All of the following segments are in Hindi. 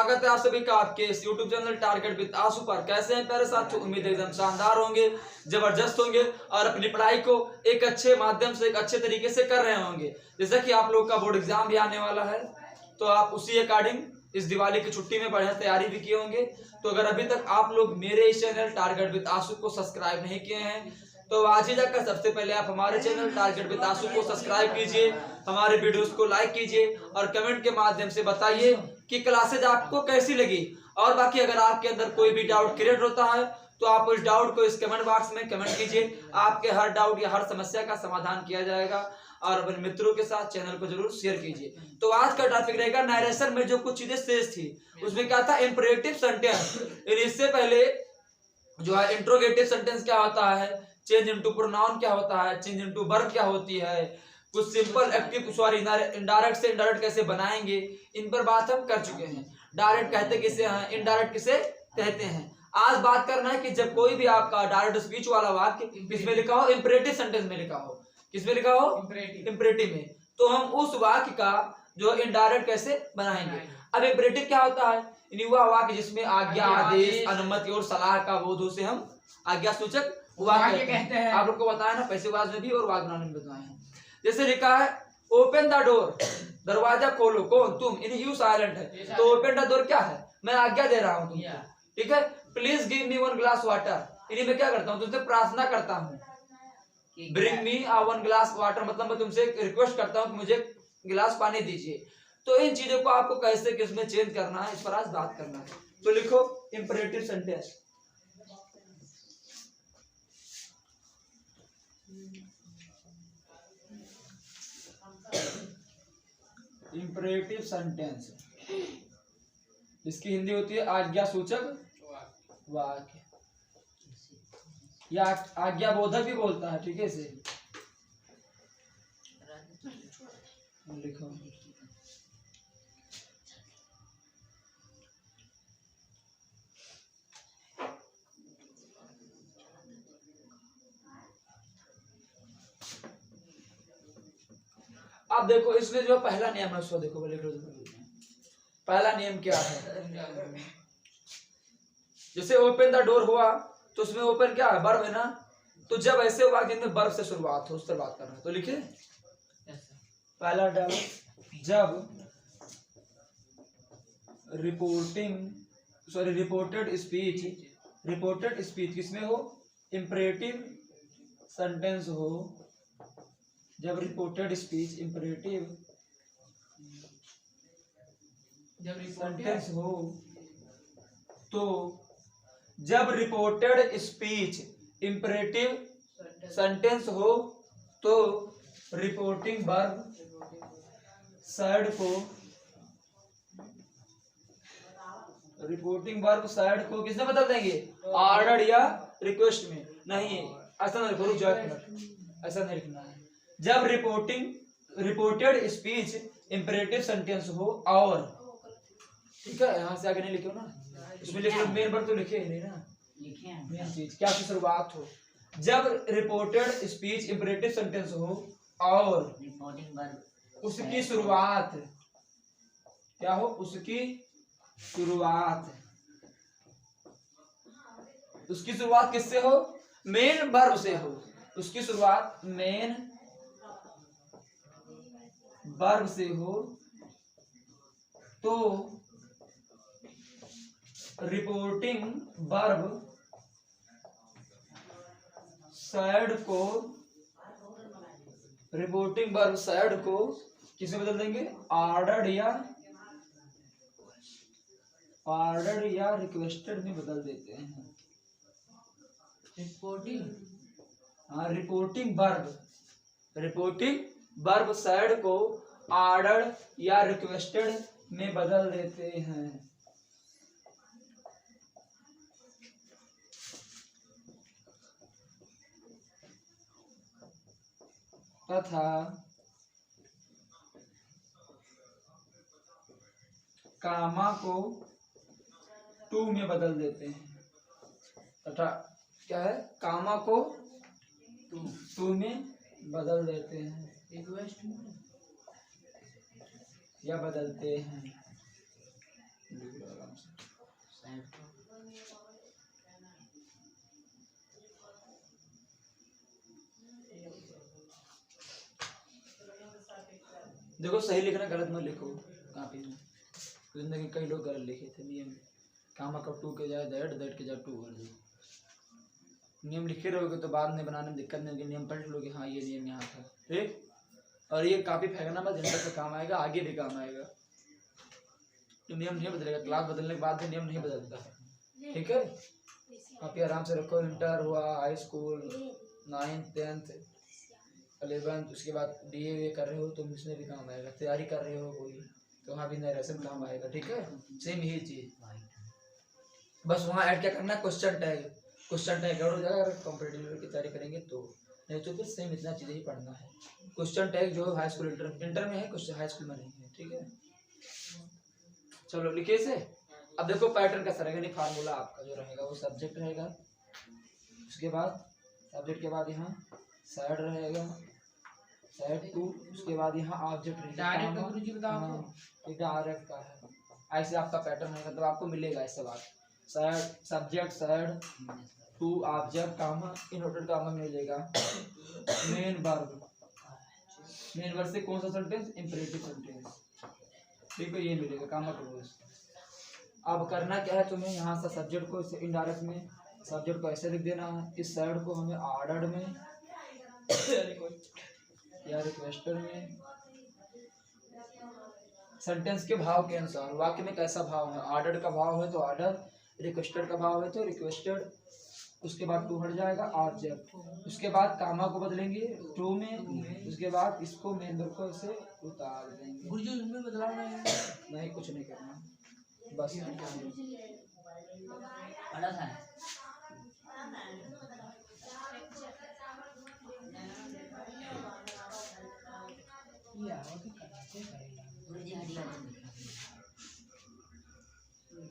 स्वागत है आप सभी का आपके इस YouTube चैनल टारगेट विद आशु पर। कैसे हैं प्यारे साथियों, उम्मीद है एकदम शानदार होंगे, जबरदस्त होंगे और अपनी पढ़ाई को एक अच्छे माध्यम से, एक अच्छे तरीके से कर रहे होंगे। जैसा कि आप लोग का बोर्ड एग्जाम भी आने वाला है, तो आप उसी अकॉर्डिंग इस दिवाली की छुट्टी में पढ़ने तैयारी भी किए होंगे। तो अगर अभी तक आप लोग मेरे इस चैनल टारगेट विद आशु को सब्सक्राइब नहीं किए हैं, तो आज ही जाकर सबसे पहले आप हमारे चैनल टारगेट विद आशु को सब्सक्राइब कीजिए, हमारे वीडियोस को लाइक कीजिए और कमेंट के माध्यम से बताइए कि क्लासेज आपको कैसी लगी। और बाकी अगर आपके अंदर कोई भी डाउट क्रिएट होता है तो आप उस डाउट को इस कमेंट बॉक्स में कमेंट कीजिए। आपके हर डाउट या हर समस्या का समाधान किया जाएगा। और अपने मित्रों के साथ चैनल को जरूर शेयर कीजिए। तो आज का टॉपिक रहेगा, नरेशन में जो कुछ चीजें शेष थी उसमें क्या था, इंपरेटिव सेंटेंस। इससे पहले जो है इंट्रोगेटिव सेंटेंस क्या होता है, चेंज इनटू प्रोनाउन क्या होता है, चेंज इनटू वर्ब क्या होती है, कुछ सिंपल एक्टिव सॉरी इनडायरेक्ट से इंडायरेक्ट कैसे बनाएंगे, इन पर बात हम कर चुके हैं। डायरेक्ट कहते किसे हैं, इनडायरेक्ट किसे कहते हैं। आज बात करना है कि जब कोई भी आपका डायरेक्ट स्पीच वाला वाक्य किसमें लिखा हो, इंपरेटिव सेंटेंस में लिखा हो। किसमें लिखा हो, इंपरेटिव में, तो हम उस वाक्य का जो इनडायरेक्ट कैसे बनाएंगे। अब इंपरेटिव क्या होता है, वह वाक्य जिसमें आज्ञा, आदेश, अनुमति और सलाह का बोध हो से हम आज्ञा सूचक वाक्य कहते हैं। आप लोग को बताया ना, पैसेवाज में भी और वाक्य बनाने में बताए हैं। जैसे लिखा है ओपन द डोर, दरवाजा खोलो, कौन, तुम, यू साइलेंट है, तो ओपन द डोर क्या है, मैं आज्ञा दे रहा हूँ तुमको, ठीक है। Please give me 1 glass water, इन्हीं में क्या करता हूँ, तुमसे प्रार्थना करता हूँ। ब्रिंग मी 1 ग्लास वाटर, मतलब मैं तुमसे रिक्वेस्ट करता हूँ कि मुझे गिलास पानी दीजिए। तो इन चीजों को आपको कैसे किसमें चेंज करना है, इस पर आज बात करना है। तो लिखो इंपरेटिव सेंटेंस। इंपरेटिव सेंटेंस, इसकी हिंदी होती है आज्ञा सूचक वाक्य या आज्ञा बोधक भी बोलता है, ठीक है। इसे लिखो अब देखो इसमें जो पहला नियम है उसको देखो, पहला नियम क्या है। जैसे ओपन द डोर हुआ तो उसमें ओपन क्या है, वर्ब है ना। तो जब ऐसे हुआ जिनमें वर्ब से शुरुआत हो, उस पर बात करना है। तो लिखे पहला डालो, जब रिपोर्टेड स्पीच किसमें हो, इंपरेटिव सेंटेंस हो। जब रिपोर्टेड स्पीच इंपरेटिव सेंटेंस हो, तो जब रिपोर्टेड स्पीच इंपरेटिव सेंटेंस हो तो रिपोर्टिंग वर्ब साइड को किसमें बदल देंगे, ऑर्डर या रिक्वेस्ट में। नहीं, ऐसा नहीं लिखो, ऐसा नहीं लिखना है। जब रिपोर्टेड स्पीच इंपरेटिव सेंटेंस हो और, ठीक है, यहाँ से आगे नहीं लिखो ना, इसमें लिखो मेन वर्ब तो लिखे नहीं ना, मेन चीज क्या की शुरुआत हो। जब रिपोर्टेड स्पीच इंपरेटिव सेंटेंस हो और उसकी शुरुआत क्या हो, उसकी शुरुआत किससे हो, मेन वर्ब से हो। उसकी शुरुआत मेन वर्ब से हो तो रिपोर्टिंग वर्ब साइड को किसे बदल देंगे, ऑर्डर्ड या रिक्वेस्टेड में बदल देते हैं। रिपोर्टिंग वर्ब साइड को ऑर्डर्ड या रिक्वेस्टेड में बदल देते हैं। तथा कामा को टू में बदल देते हैं। तथा क्या है, कामा को टू में बदल देते हैं या बदलते हैं। आराम से। देखो सही लिखना, गलत मत लिखो कॉपी में। जिंदगी कई लोग गलत लिखे थे नियम, कामा का टू के जाए दैट के जाए टू कर दो। नियम लिखे रहोगे तो बाद में बनाने में दिक्कत नहीं होगी, नियम पढ़ लोगे हाँ ये नियम यहाँ था, ठीक। और ये कॉपी फेंकना मत, इंटर पे काम आएगा, आगे भी काम आएगा। तो नियम नहीं बदलेगा, क्लास बदलने के बाद भी नियम नहीं बदलता है, ठीक है। कॉपी आराम से रखो। इंटर हुआ, high school, 9th 10th 11th, उसके बाद DA कर रहे हो तो इसमें भी काम आएगा। तैयारी कर रहे हो कोई तो वहाँ भी नरेशन काम आएगा, ठीक है। सेम यही चीज, बस वहाँ ऐड क्या करना है, question tag. Question tag add हो जाएगा अगर कॉम्पिटिटिव की तैयारी करेंगे तो, नहीं तो फिर सेम इतना चीज़ ही पढ़ना है। क्वेश्चन टैग जो हाई स्कूल इंटर में है, क्वेश्चन हाई स्कूल में नहीं है, ठीक है। चलो लिखिए इसे। अब देखो पैटर्न कैसा रहेगा, नहीं फार्मूला आपका जो रहेगा वो सब्जेक्ट रहेगा, उसके बाद सब्जेक्ट के बाद यहाँ साइड रहेगा, साइड टू, उसके बाद यहाँ ऑब्जेक्ट रहेगा। डायरेक्ट का है, ऐसे आपका पैटर्न रहेगा तो आपको मिलेगा ऐसा बात। Side subject, side two, object comma, inverted comma मिलेगा। मेन वर्ब, मेन वर्ब से कौन सा सेंटेंस, इंपेरेटिव सेंटेंस, ठीक है, ये मिलेगा कामा क्लोज। अब करना क्या है तुम्हें, यहाँ से सब्जेक्ट को इनडायरेक्ट में सब्जेक्ट को ऐसे लिख देना है, इस साइड को हमें ऑर्डर में या रिक्वेस्टेड में, सेंटेंस के भाव के अनुसार, वाक्य में कैसा भाव है, ऑर्डर का भाव है तो ऑर्डर, रिक्वेस्टेड का भाव है तो रिक्वेस्टेड, उसके बाद टू हट जाएगा ऑब्जेक्ट, उसके बाद कामा को बदलेंगे टू में, उसके बाद इसको मेन वर्ब को ऐसे उतार देंगे। गुरुजी इसमें बदलाव नहीं, कुछ नहीं करना, बस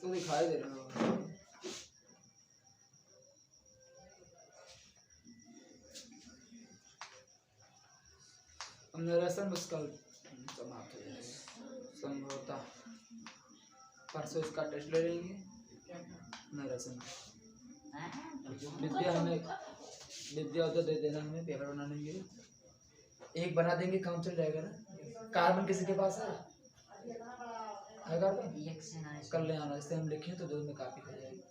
तो दिखाई दे रहा है। नरेशन बस कल समाप्त हो जाएगा संभवतः, परसों इसका टेस्ट ले लेंगे नरेशन। विद्या होता दे देना हमें, पेपर बना लेंगे, एक बना देंगे काम चल जाएगा ना। कार्बन किसी के पास है कार्बन, कर ले आना, इससे हम लिखें तो 2 में कॉपी हो जाएगी।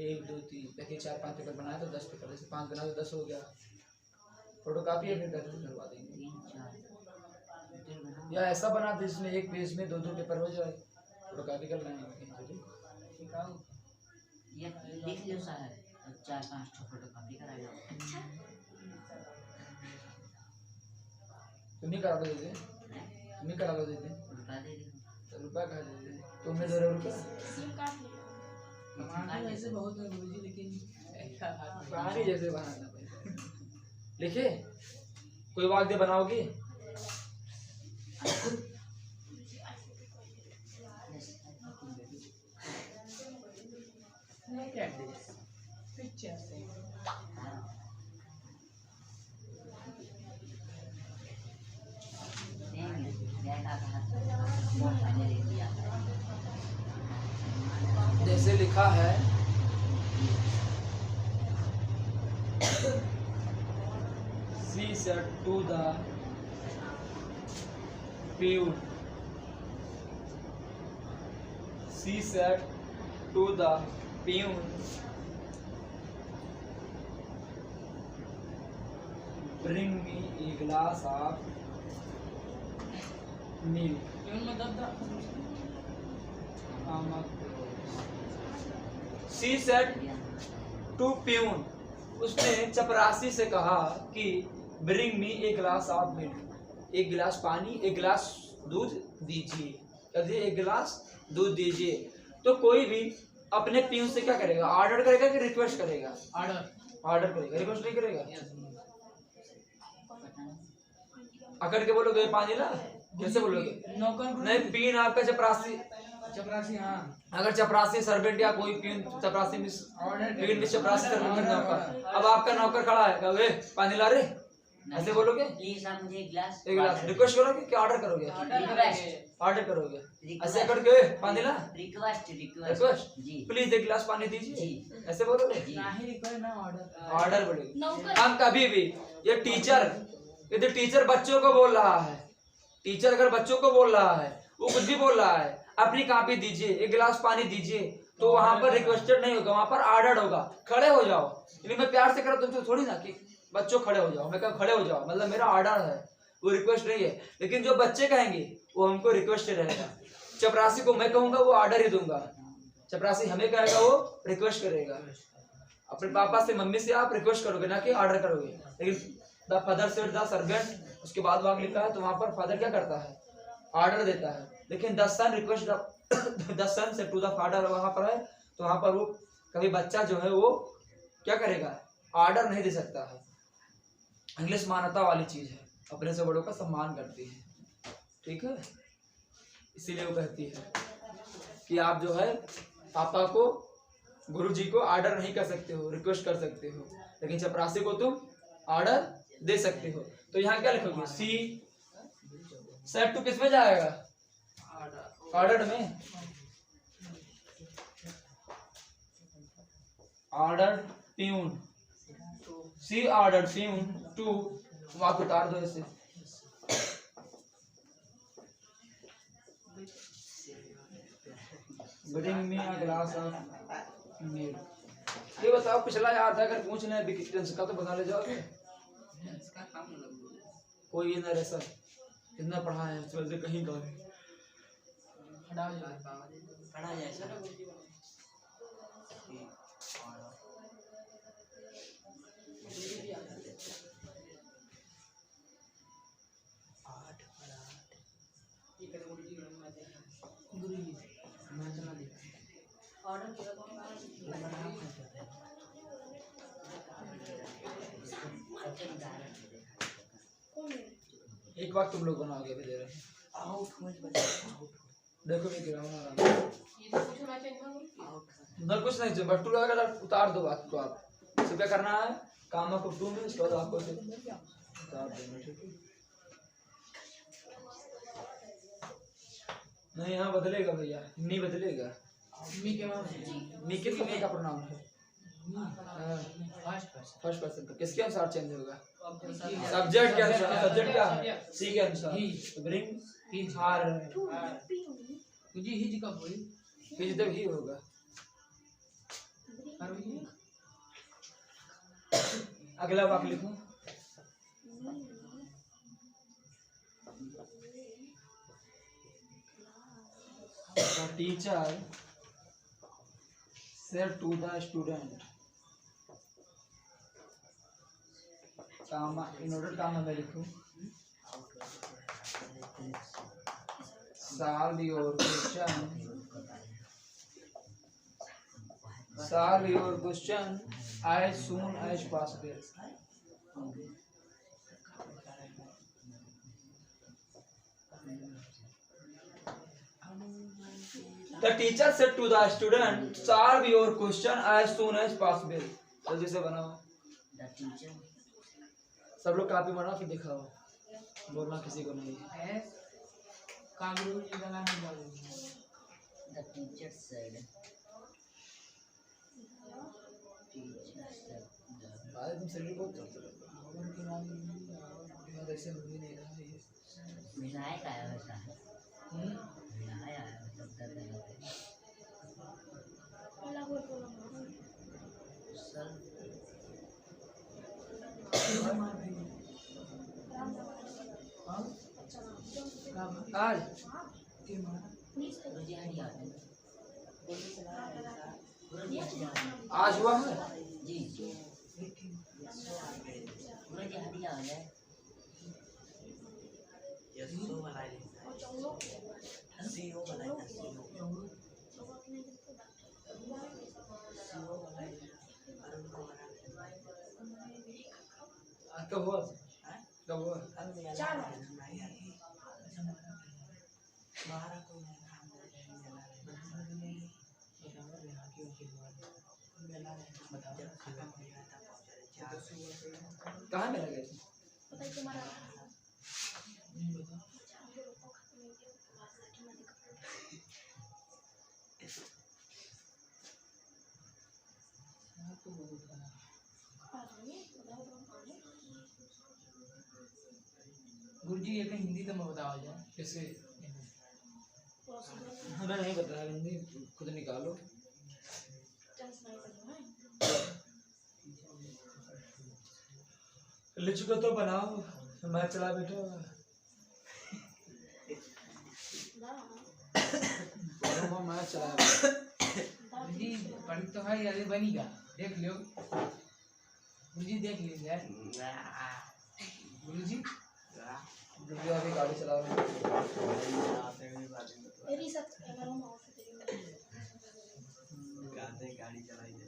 1 2 3 देखिए 4 5 पेपर बनाए तो 10 पेपर, जैसे 5 बना तो 10 हो गया, फोटो कॉपी है फिर करवा देंगे। या ऐसा बना दे जिसमें एक पेज में 2 पेपर हो जाए, फोटो कॉपी कर लेंगे। ये लिख लो सर, 4-5 फोटो कॉपी कराएगा। तुम्हें करा दो दीदी, तुम्हें करा दो दीदी, रुपया दे दे, रुपया कहा दे दे, तुम्हें 2 रुपया ऐसे बहुत है गुरुजी, लेकिन कहानी जैसे बनाना पड़ेगा। लिखे कोई वाक्य बनाओगी, जैसे लिखा है she said to the peon, she said to the peon, bring me a glass of milk. She said to peon, उसने चपरासी से कहा कि bring me a glass of milk, एक गिलास पानी, एक गिलास दूध दीजिए, कहिए एक गिलास दूध दीजिए। तो कोई भी अपने पियून से क्या करेगा, ऑर्डर करेगा कि रिक्वेस्ट करेगा, ऑर्डर करेगा, रिक्वेस्ट नहीं करेगा। अकड़ के बोलोगे पानी ला, कैसे बोलोगे, नहीं पीन आपका चपरासी, हाँ, अगर चपरासी सर्वेंट या कोई पीन चपरासी मिस पीन मिस चपरासी सर्वेंट नौकर, अब आपका नौकर खड़ा है, वे पानी ला रे, ऐसे बोलोगे? प्लीज आप मुझे एक गिलास एक गिलास रिक्वेस्ट करोगे कि ऑर्डर करोगे? रिक्वेस्ट ऑर्डर करोगे ऐसे करके पानी ला रिक्वेस्ट रिक्वेस्ट जी प्लीज एक गिलास पानी दीजिए जी ऐसे बोलोगे? जी ऑर्डर बोलोगे। हम कभी भी ये टीचर यदि टीचर बच्चों को बोल रहा है, टीचर अगर बच्चों को बोल रहा है, वो कुछ भी बोल रहा है, अपनी कॉपी दीजिए, एक गिलास पानी दीजिए, तो वहां पर रिक्वेस्टेड नहीं होगा, वहां पर ऑर्डर होगा। खड़े हो जाओ, यदि मैं प्यार से करूँ तुमसे थोड़ी ना कि बच्चों खड़े हो जाओ, मैं कहूँ खड़े हो जाओ, मतलब मेरा ऑर्डर है, वो रिक्वेस्ट नहीं है। लेकिन जो बच्चे कहेंगे वो हमको रिक्वेस्ट रहेगा। चपरासी को मैं कहूंगा वो ऑर्डर ही दूंगा, चपरासी हमें कहेगा वो रिक्वेस्ट करेगा। अपने पापा से मम्मी से आप रिक्वेस्ट करोगे ना कि ऑर्डर करोगे। लेकिन the father said the servant, उसके बाद वहां लिखा है तो वहां पर फादर क्या करता है? ऑर्डर देता है। लेकिन द सन रिक्वेस्ट द सन से टू द फादर वहां पर है, तो वहां पर वो कभी बच्चा जो है वो क्या करेगा? ऑर्डर नहीं दे सकता है। इंग्लिश मान्यता वाली चीज है, अपने से बड़ों का सम्मान करती है, ठीक है। इसीलिए वो कहती है कि आप जो है पापा को, गुरुजी को ऑर्डर नहीं कर सकते हो, रिक्वेस्ट कर सकते हो, लेकिन चपरासी को तुम ऑर्डर दे सकते हो। तो यहाँ क्या लिखोगे? सी सेट टू किस में जाएगा? ऑर्डर में। Order peon, c order peon two, वाक उतार दो इसे। Bring me a glass of milk. ये बताओ पिछला याद है, अगर पूछ लें अभी कितने का तो बता ले जाओगे। कोई ये नरेशन कितना पढ़ा है इस वजह से कहीं का पढ़ा जाए सर। एक बार तुम लोग बनाओगे अभी दे रहे देखो मैं गिराऊंगा ना, कुछ नहीं चाहिए, बट्टू लगा उतार दो बात को। आप इसे क्या करना है? काम को टू में, इसके बाद आपको उतार देना, ठीक है। नहीं यहाँ बदलेगा भैया, नहीं बदलेगा। मी किस समय का प्रोनाउन है? फर्स्ट पर्सन का किसके अनुसार चेंज होगा? सब्जेक्ट के अनुसार। सब्जेक्ट क्या है? सी के अनुसार। ब्रिंग आर हिज जब ही होगा। अगला वाक्य लिखूं। The teacher said to the student, comma in order comma में लिखूं, solve your question as soon as possible. The teacher said to the student, solve your question as soon as possible. जल्दी से बनाओ। The teacher सब लोग कॉपी बनाओ फिर दिखाओ, बोलना किसी को नहीं। the teacher said आज तुम सैलरी बहुत करते हो, ऐसे हो ही नहीं रहा ये। विनायक आया वैसा है। विनायक आया मतलब सर आज गुरुजी हरिया आज हुआ है जी गुरुजी हरिया हो जाए कब हुआ? कब हुआ? कहाँ मिला गया? गुरुजी ये तो हिंदी तो मैं बताओ जाए कैसे। हमें नहीं पता है हिंदी, खुद निकालो। लिचू को तो बनाओ, मैं चला बैठा मैं चला। गुरुजी पढ़ी तो है यार, बनेगा देख लो गुरुजी, देख लीजिए गुरुजी। अभी गाड़ी चला रहा हूँ। गाड़ी चलाई है।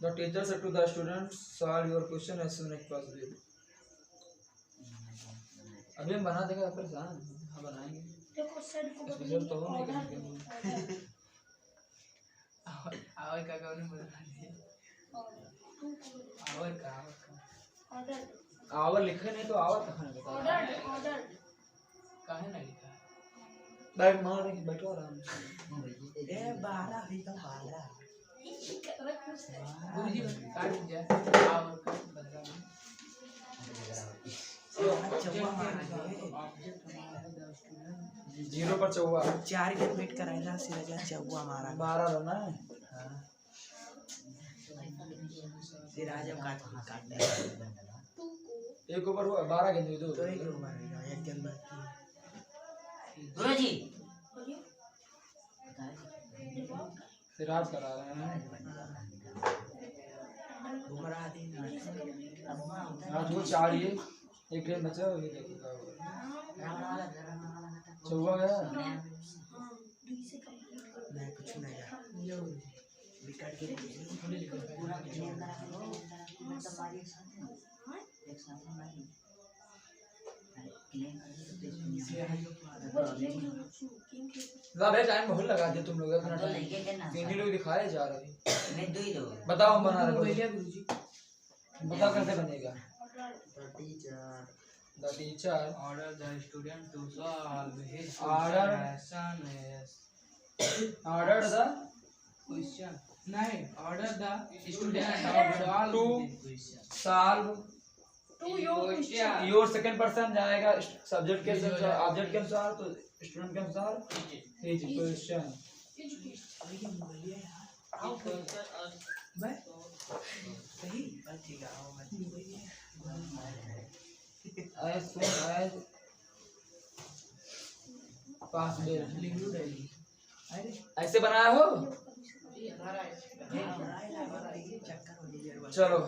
The teacher said to the students, solve your question as soon as possible. अभी हम बना देंगे परेशान, हाँ बनाएंगे। इसमें तो हो नहीं करेंगे। आवर का कौन बोल रहा है? आवर का आवर लिखे नहीं तो आवर कहाँ है बता। कहाँ ना लिखा? बैठ मार रही बैठो आराम से। ए 12 भी तो 12। गुरुजी काट दीजिए आवर का बदला में। जीरो पर चौवा 4 गेम वेट कराएगा सिराजा चौवा मारा 12 रन है। सिराजा काट एक ओवर हुआ 12 गेंद हुई तो तो एक मारेगा एक गेंद बाकी। गुरुजी सिराज करा रहे हैं। घुमरा देना आज वो 4 ये एक गेंद बचा है, ये देखो चौवा गया। मैं कुछ नहीं यार विकेट के ज़्यादा टाइम बहुत लगा दिया तुम लोग अपना टाइम। तीन ही लोग दिखाए जा रहे। मैं दो ही दो बताओ हम बना रहे हो गुरुजी बताओ कैसे बनेगा। Teacher The teacher order the student to solve his Order. question is ordered the question नहीं order the student to solve To his question solve question your second person जाएगा सब्जेक्ट के अनुसार ऑब्जेक्ट के अनुसार तो स्टूडेंट के अनुसार his question। मैं सही ठीक है आओ as soon as possible। लिखो डायरी अरे ऐसे बनाया हो। चलो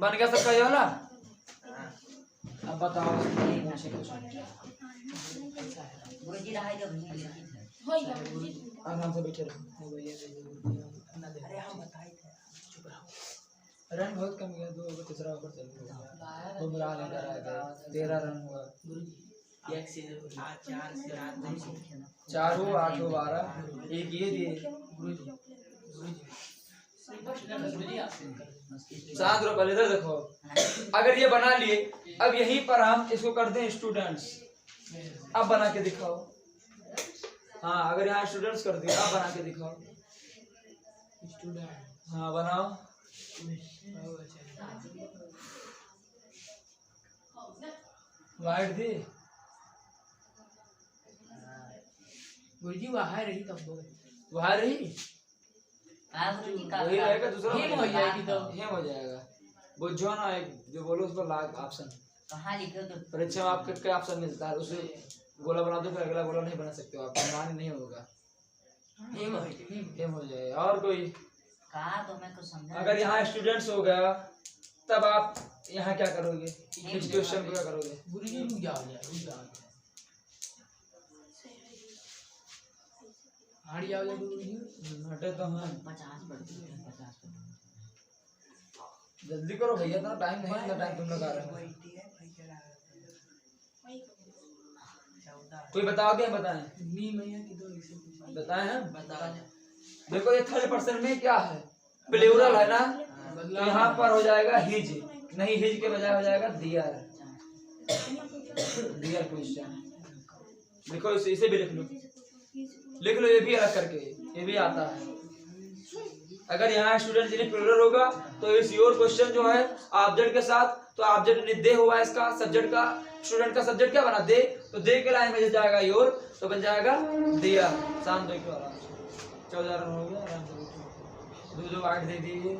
बन गया सबका ये वाला। अब बताओ पूछे कुछ गुरुजी रहा है जब आराम से बैठे रहो। अरे हम बताए थे चुप रहो। रन बहुत कम गया 2 ओवर तीसरा ओवर चल रहा बुमराह लेकर आया 13 रन हुआ। एक से 4 से 8 4 हो 8 हो 12 एक ये दिए। शांत रहो पहले इधर देखो। अगर ये बना लिए अब यहीं पर हम इसको कर दें स्टूडेंट्स। अब बना के दिखाओ। हाँ अगर यहाँ स्टूडेंट्स कर दिए अब बना के दिखाओ। स्टूडेंट हाँ बनाओ। वाइट दी गुरुजी वहाँ रही तब बोल वहाँ रही गुरुजी का वही रहेगा दूसरा हेम हो जाएगी तो हेम हो जाएगा। वो जो ना एक जो बोलो उस पर लाग ऑप्शन कहाँ लिखे तो परीक्षा में आपको क्या ऑप्शन मिलता है उसे गोला बना दो फिर अगला गोला नहीं बना सकते हो आप मान नहीं होगा। हेम हो जाएगा। और कोई कहा तो मैं कुछ समझा अगर यहाँ स्टूडेंट्स हो गया तब आप यहाँ क्या करोगे इस क्वेश्चन को क्या करोगे। गुरुजी रुक जाओ हार जाओ गुरुजी। हटे तो हाँ 50 जल्दी करो भैया इतना टाइम नहीं इतना टाइम तुम लोग आ रहे हो। कोई बताओगे? हम बताएं? नी मैया की दो ऐसे कुछ बताएं हम? बता देखो ये थर्ड पर्सन में क्या है, प्लूरल है ना, तो यहाँ पर हो जाएगा हिज, नहीं हिज के बजाय हो जाएगा दियर, दियर क्वेश्चन। देखो इसे भी लिख लो, लिख लो ये भी अलग करके, ये भी आता है। अगर यहाँ स्टूडेंट जिन्हें प्लूरल होगा तो इस योर क्वेश्चन जो है ऑब्जेक्ट के साथ, तो ऑब्जेक्ट दे हुआ इसका, सब्जेक्ट का, स्टूडेंट का सब्जेक्ट क्या बना दे, तो दे के लाइन में जाएगा योर, तो बन जाएगा दिया। शाम देखो आराम से, 14 रन हो गया, आराम से दो वाइट दे दिए,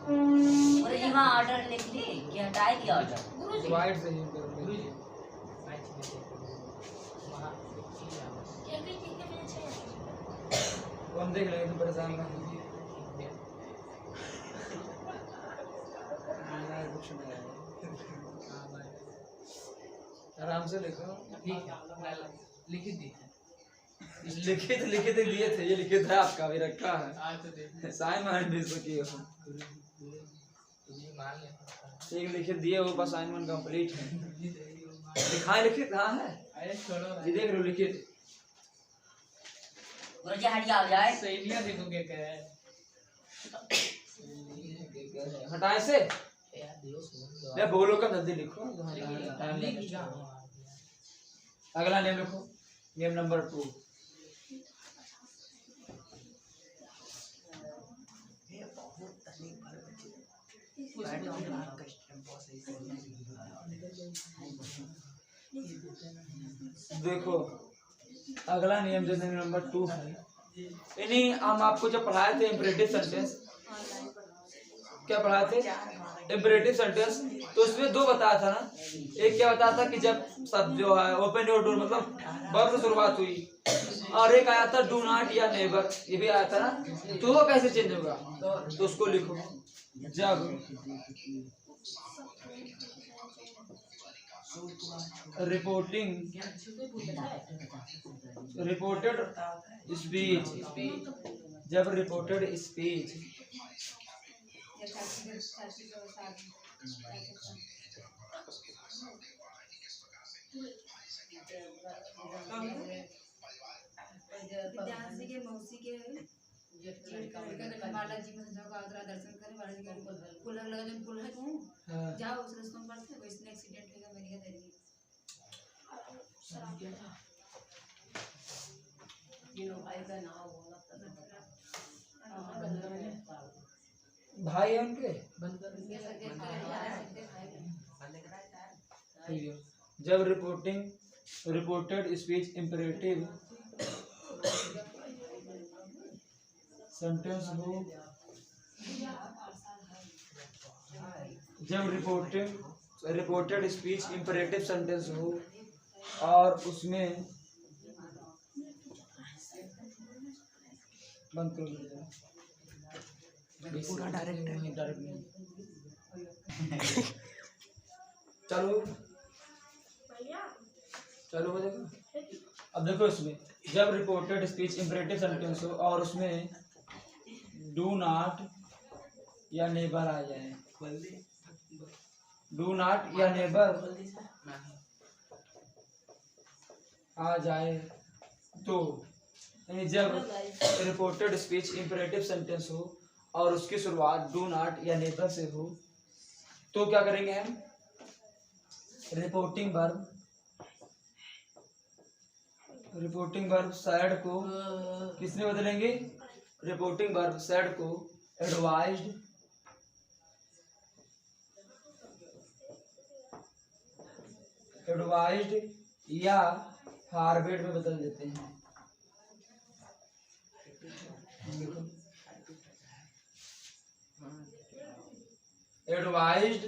गुरुजी वहाँ ऑर्डर लिख ली कि हटा दिया ऑर्डर? वाइट से ही करोगे। तो हम देख लेंगे, तुम परेशान ना कीजिए। कुछ नहीं आएगा। आराम से लिखो। ठीक है, लिखित दी लिखित दिए थे, ये लिखित है आपका भी रखा है, आज तो देख साइन माइंड भी इसको किए हो, तुझे मान ले एक लिखित दिए हो, बस असाइनमेंट कंप्लीट है। दिखाए लिखित कहाँ है, अरे छोड़ो ये देख लो लिखित। गुरुजी हट जाओ जाए। सहेलियां देखो क्या कह रहा है। हटाए से यार दियो सुन ले, बोलो कब, जल्दी लिखो, टाइम लिख लगेगा। जा। अगला नेम लिखो, नेम नंबर 2। ये बहुत तकलीफ भर बच्चे बैठ और आपका स्टैम्प बहुत सही से देखो अगला नियम जो नियम नंबर 2 है, यानी हम आपको जो पढ़ाए थे इम्परेटिव सेंटेंस, क्या पढ़ाए थे, इम्परेटिव सेंटेंस, तो उसमें 2 बताया था ना। एक क्या बताया था कि जब सब जो है ओपन योर डोर मतलब वर्ब से शुरुआत हुई, और एक आया था डू नॉट या नेवर, ये भी आया था ना, तो वो कैसे चेंज होगा, तो उसको लिखो। जब रिपोर्टेड स्पीच, जब रिपोर्टेड स्पीच विद्यार्थी के मौसी के बालाजी में दर्शन करे, बालाजी का पुल लगा, जो पुल है तू जाओ उस रास्ते में पड़ते, कोई इसने एक्सीडेंट होगा मेरी का तेरी ये लो भाई का नाम बोला भाई है उनके। ये सके ठीक है, जब रिपोर्टेड स्पीच इम्परेटिव सेंटेंस हो, जब रिपोर्टेड स्पीच इम्परेटिव सेंटेंस हो और उसमें बंद कर दो पूरा डायरेक्ट नहीं। चलो चलो हो जाएगा। अब देखो इसमें जब रिपोर्टेड स्पीच इम्परेटिव सेंटेंस हो और उसमें डू नॉट या नेबर आ जाए, डू नॉट या नेबर आ जाए, तो यानी जब रिपोर्टेड स्पीच इम्परेटिव सेंटेंस हो और उसकी शुरुआत डू नॉट या नेबर से हो, तो क्या करेंगे हम, रिपोर्टिंग वर्ब सैड को किसने बदलेंगे, रिपोर्टिंग वर्ब सैड को एडवाइज्ड या फॉरवर्ड में बदल देते हैं। एडवाइज्ड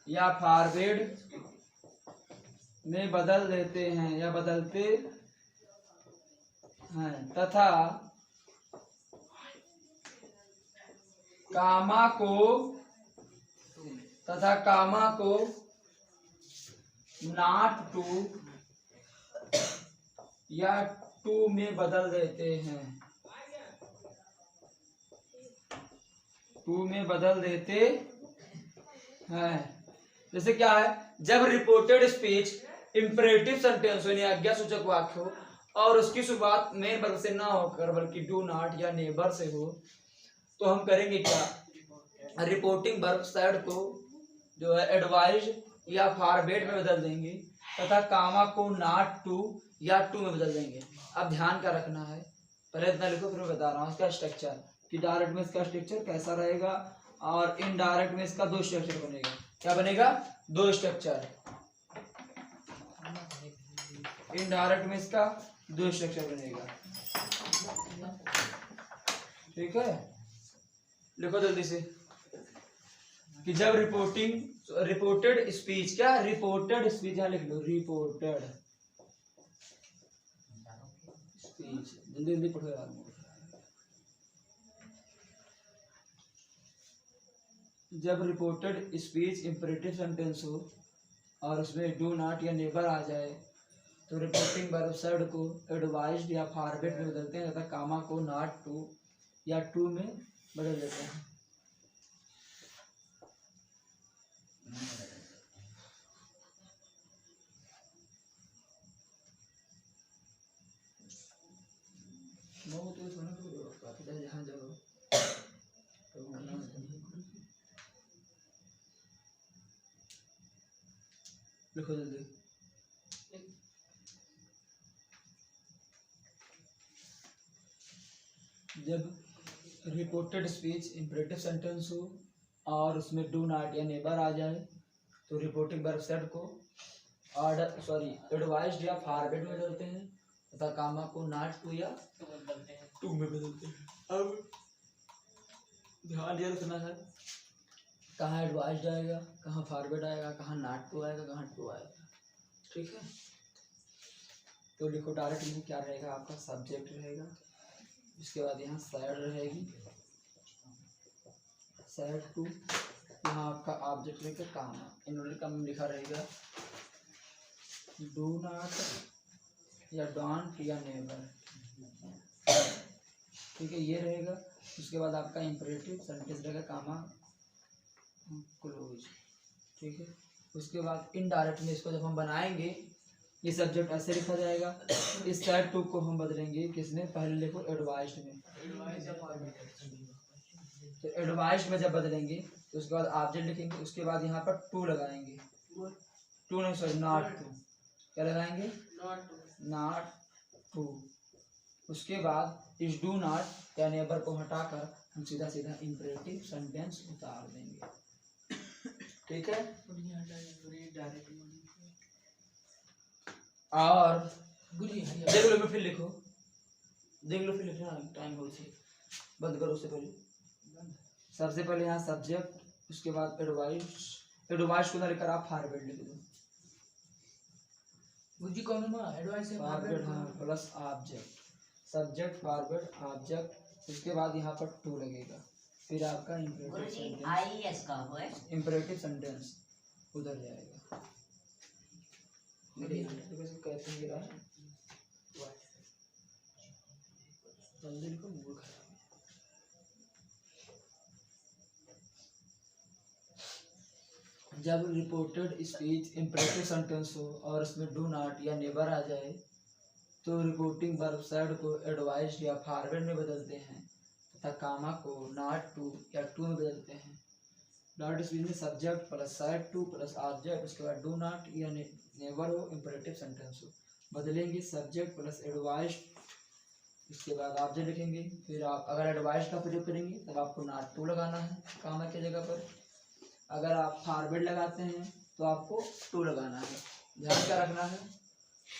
या फॉरवर्ड में बदल देते हैं या बदलते हैं, तथा कामा को नॉट टू या टू में बदल देते हैं, टू में बदल देते हैं। जैसे क्या है, जब रिपोर्टेड स्पीच इम्परेटिव सेंटेंस हो यानी आज्ञासूचक वाक्य हो और उसकी शुरुआत मेन वर्ब से ना होकर बल्कि डू नॉट या नेबर से हो, तो हम करेंगे क्या, रिपोर्टिंग वर्ब साइड को जो है एडवाइज या फॉरवर्ड में बदल देंगे तथा कामा को नॉट टू या टू में बदल देंगे। अब ध्यान क्या रखना है, पहले इतना लिखो फिर मैं बता रहा हूँ इसका स्ट्रक्चर कि डायरेक्ट में इसका स्ट्रक्चर कैसा रहेगा और इनडायरेक्ट में इसका दो स्ट्रक्चर बनेगा। क्या बनेगा, दो स्ट्रक्चर। इनडायरेक्ट में इसका दो स्ट्रक्चर बनेगा, ठीक है। लिखो जल्दी से कि जब रिपोर्टेड स्पीच, क्या रिपोर्टेड स्पीच, यहाँ लिख लो रिपोर्टेड स्पीच, जल्दी जल्दी पढ़ो यार। जब रिपोर्टेड स्पीच इंपरेटिव सेंटेंस हो और उसमें डू नॉट या नेबर आ जाए तो रिपोर्टिंग वर्ब साइड को एडवाइज्ड या फॉरवर्ड में बदलते हैं तथा कामा को नॉट टू या टू में बदल देते हैं। यहाँ जाओ लिखो जल्दी। जब रिपोर्टेड स्पीच इंपरेटिव सेंटेंस हो और उसमें डू नॉट या नेबर आ जाए तो रिपोर्टिंग वर्ब सेट को एडवाइज्ड या फॉरवर्ड में बदलते हैं तथा कामा को नॉट टू या टू में बदलते हैं। अब ध्यान ये रखना है कहाँ एडवाइज्ड आएगा, कहाँ फॉरवर्ड आएगा, कहाँ नॉट टू आएगा, कहाँ टू आएगा, ठीक है। तो लिखो डायरेक्ट में क्या रहेगा, आपका सब्जेक्ट रहेगा, इसके बाद यहाँ साइड रहेगी, साइड टू, यहाँ आपका ऑब्जेक्ट रहेगा कामा, इन्होंने कम लिखा रहेगा डू नॉट या डोंट या नेवर, ठीक है, ये रहेगा। उसके बाद आपका इंपरेटिव सेंटेंस रहेगा कामा क्लोज, ठीक है। उसके बाद इनडायरेक्ट में इसको जब हम बनाएंगे ये सब्जेक्ट ऐसे लिखा जाएगा, इस साइड टू को हम बदलेंगे किसमें, पहले लिखो एडवाइज्ड में, तो एडवाइज्ड में जब बदलेंगे तो उसके बाद ऑब्जेक्ट लिखेंगे, उसके बाद यहाँ पर टू लगाएंगे, टू नहीं सॉरी नॉट टू, क्या लगाएंगे, नॉट टू। उसके बाद इस डू नॉट या नेबर को हटाकर हम सीधा सीधा इंपरेटिव सेंटेंस उतार देंगे, ठीक है। और देख लो फिर लिखो, देख लो फिर लिखना, टाइम बहुत ही बंद करो उससे पहले। सबसे पहले यहाँ सब्जेक्ट, उसके बाद एडवाइस को ना लेकर आप फॉरवर्ड लिख दो, बुद्धि कौन है, एडवाइस है फॉरवर्ड हाँ plus object, subject forward object, उसके बाद यहाँ पर टू लगेगा, फिर आपका इंपरेटिव सेंटेंस उधर जाएगा। कहते हैं जल्दी लिखो, मूड खराब है। जब रिपोर्टेड स्पीच इंपरेटिव सेंटेंस हो और उसमें डू नॉट या नेबर आ जाए तो रिपोर्टिंग वर्ब साइड को एडवाइज्ड या फॉरवर्ड में बदलते हैं तथा कामा को नॉट टू या टू में बदलते हैं। डॉट स्पीच में subject plus side two plus object, उसके बाद डू नॉट या नेवर हो, इंपरेटिव सेंटेंस हो, बदलेंगे सब्जेक्ट प्लस एडवाइज्ड, उसके बाद ऑब्जेक्ट लिखेंगे। फिर आप अगर एडवाइज्ड का प्रयोग करेंगे तब आपको नॉट टू लगाना है कामा की जगह पर, अगर आप फॉरवर्ड लगाते हैं तो आपको टू लगाना है। ध्यान क्या रखना है,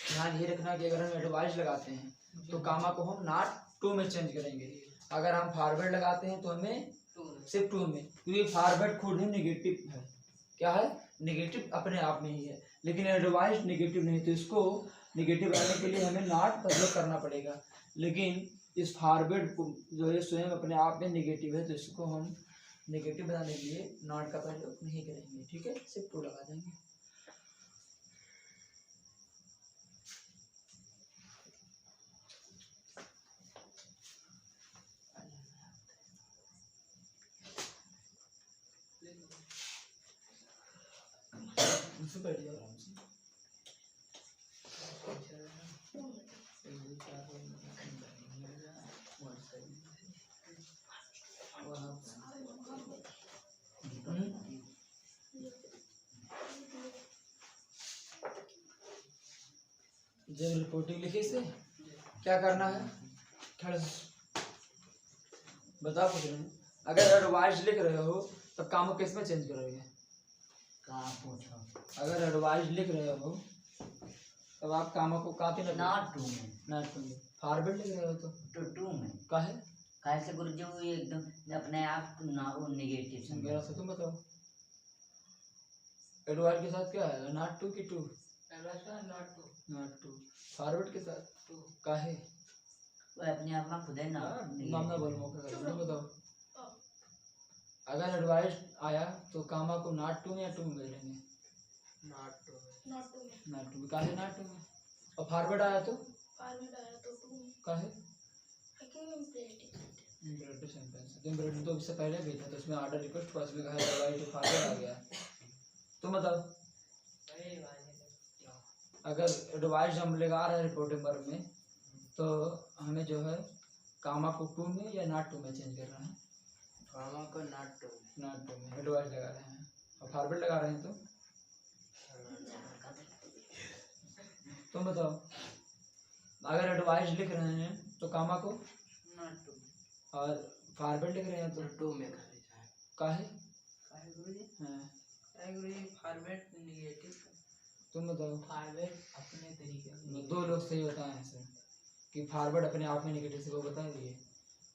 ध्यान ये रखना कि अगर हम एडवाइज लगाते हैं तो कामा को हम नॉट टू में चेंज करेंगे, अगर हम फॉरवर्ड लगाते हैं तो हमें सिर्फ टू में, क्योंकि फॉरवर्ड खुद ही नेगेटिव है, क्या है, नेगेटिव अपने आप में ही है, लेकिन एडवाइज नेगेटिव नहीं, तो इसको नेगेटिव लाने के लिए हमें नॉट का प्रयोग करना पड़ेगा। लेकिन इस फॉरवर्ड को जो है स्वयं अपने आप में नेगेटिव है, तो इसको हम नेगेटिव बनाने के लिए नॉट का प्रयोग नहीं करेंगे, ठीक है, सिर्फ टू लगा देंगे। बैठ जाओ आराम से। जब रिपोर्टिंग लिखी से क्या करना है, खड़े हो। बताओ कुछ नहीं। अगर एडवाइस लिख रहे हो तब काम को किस में चेंज करोगे? कहाँ पूछो? अगर एडवाइस लिख रहे हो तब आप कामों को कॉपी में नॉट टू में, नॉट टू में फॉरवर्ड लिख रहे हो तो टू में काहे? कैसे गुरुजी वो एकदम अपने आप ना वो नेगेटिव मेरा से तुम बताओ एडवाइस के साथ क्या है, नॉट टू की टू? Not to. फॉरवर्ड के साथ टू। काहे? वो अपने आप में खुद है ना नाम ना बोल मौका कर, तुम बताओ। अगर एडवाइस आया तो कामा को नॉट टू में या टू में लेंगे? Not to. नॉट टू में। काहे नॉट टू में? और फॉरवर्ड आया तो काहे? Imperative sentence. तो इम्परेटिव तो इससे पहले भी था तो उसमें ऑर्डर रिक्वेस्ट हुआ, इसमें कहा एडवाइस तो फॉरवर्ड आ गया। तुम बताओ अगर एडवाइस हम लगा रहे हैं रिपोर्टिंग वर्क में तो हमें जो है कामा को टू में या नॉट टू में चेंज करना है? कामा को नॉट टू। नॉट टू में एडवाइस लगा रहे हैं और फॉरवर्ड लगा रहे हैं तो तुम बताओ। अगर एडवाइस लिख रहे हैं तो कामा को नॉट टू और फॉरवर्ड लिख रहे हैं तो टू में खाली जाए। काहे? काहे गुरुजी? हाँ काहे गुरुजी? Format negative. तुम बताओ। फॉर्मेट अपने तरीके से। दो लोग सही बताए हैं सर कि फॉरवर्ड अपने आप में नेगेटिव से, वो बता दिए।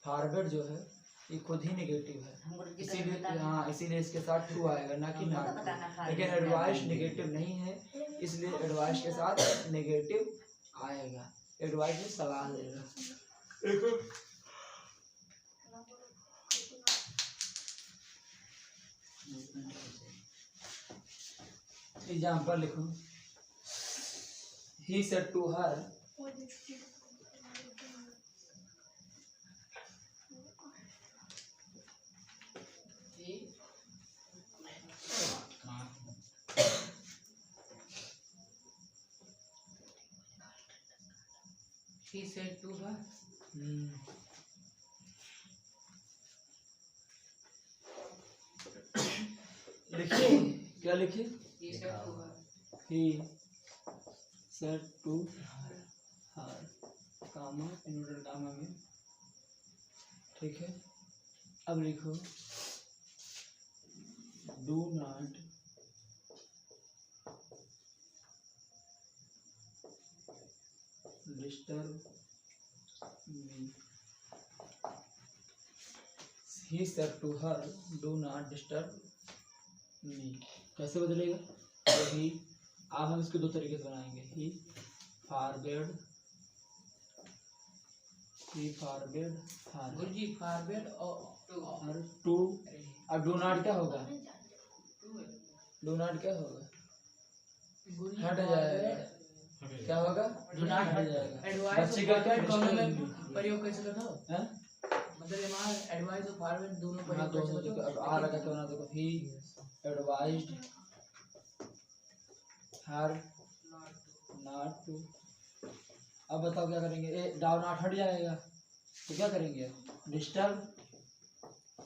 फॉरवर्ड जो है ये खुद ही नेगेटिव है, हम गुरुजी का इसीलिए बताना। हाँ इसीलिए इसके साथ टू आएगा ना कि हमको नॉट तो टू। बताना था। लेकिन एडवाइस नेगेटिव नहीं है इसलिए एडवाइस के साथ नेगेटिव आएगा। एडवाइस में सलाह देगा। देखो एग्जाम्पल लिखो। He said to her He said to her. लिखिए क्या लिखिए? He said to her. He said to her comma inverted comma में, ठीक है। अब लिखो do not disturb me. He said to her do not disturb me. कैसे बदलेगा? तो ही, अब हम इसको दो तरीके से बनाएंगे। ही फॉरवर्ड हर गुरुजी फॉरवर्ड और टू। अब डू नॉट क्या होगा? डू नॉट क्या होगा? गुरुजी हट जाएगा। क्या होगा? डू नॉट हट जाएगा। एडवाइस बच्चे का क्या दोनों में डिस्टर्ब? प्रयोग कैसे करना हो? हैं? मतलब हमारा एडवाइस और फॉरवर्ड दोनों हाँ प्रयोग कैसे दोनों देखो। अब करना आ रखा क्यों ना देखो। ही एडवाइज्ड हर नॉट टू। अब बताओ क्या करेंगे? ए डाउ नॉट हट जाएगा तो क्या करेंगे? डिस्टर्ब।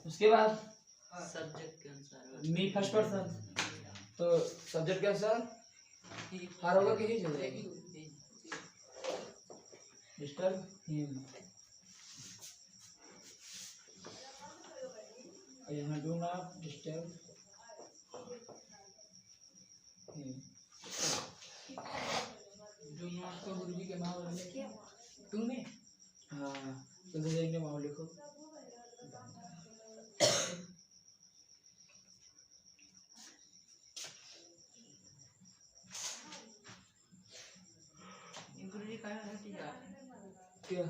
उसके बाद सब्जेक्ट के अनुसार मी फर्स्ट पर्सन तो सब्जेक्ट के अनुसार हर होगा कि ही चलेगी? Disturb him. और यहाँ do not disturb him. Do not को गुरुजी के माँ बोले टू में। हाँ तो देखेंगे माओ लिखो। गुरुजी का हट जा। क्या?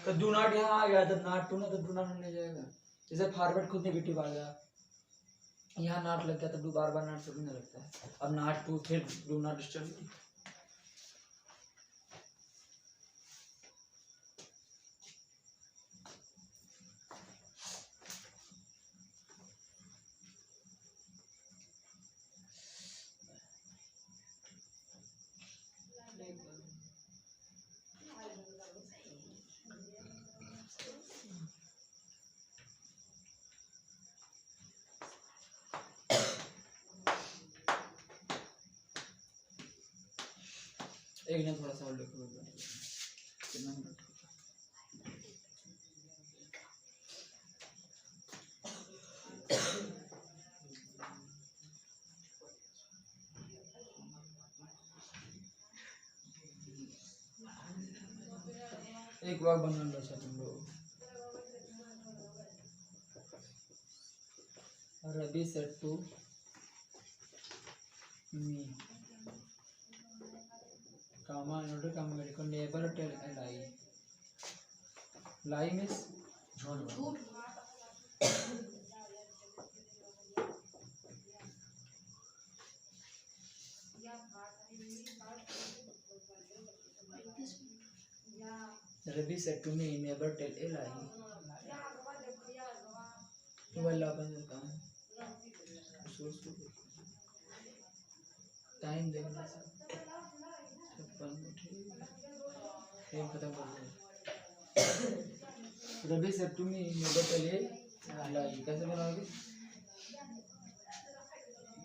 तो डू नॉट यहाँ आ गया जब नॉट टू ना तो डू नॉट हटने जाएगा। जैसे फॉरवर्ड खुद नेगेटिव आ गया, यहाँ नॉट लग गया तो डू बार बार नॉट से नहीं लगता है। अब नॉट टू फिर डू नॉट डिस्टर्ब। एक ना थोड़ा सा और लिखो कितना मिनट एक बार बना लो अच्छा तुम लोग। Ravi said to me, comma another comma medical never tell a lie. Lie means झूठ Ravi said to me, never tell a lie. वाला बन जाता है टाइम देखना सब टाइम खत्म कर दो। Ravi said to me, never tell a lie. कैसे बनाओगे?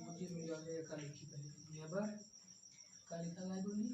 मुझे मिल जाएगा कल की पहले नेबर कल का लाई बोली